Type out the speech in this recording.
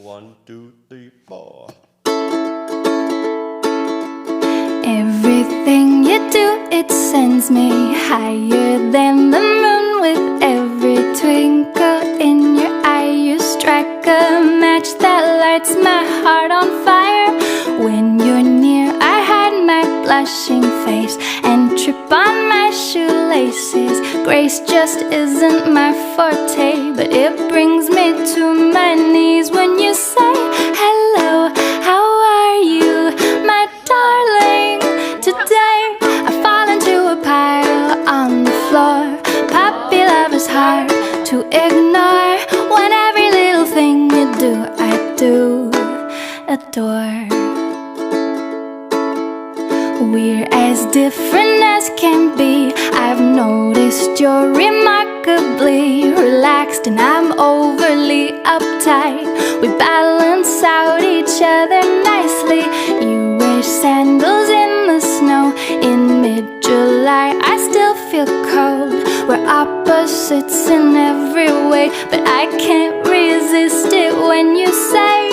1, 2, 3, 4. Everything you do, it sends me higher than the moon. With every twinkle in your eye, you strike a match that lights my heart on fire. When you're near, I hide my blushing face and trip on my shoelaces. Grace just isn't my forte, but it brings me to my knees when you say hello, how are you, my darling? Today I fall into a pile on the floor. Puppy love is hard to ignore. When every little thing you do, I do adore. We're as different as can be. I've noticed you're remarkably relaxed and I'm overly uptight. We balance out each other nicely. You wear sandals in the snow in mid-July. I still feel cold. We're opposites in every way, but I can't resist it when you say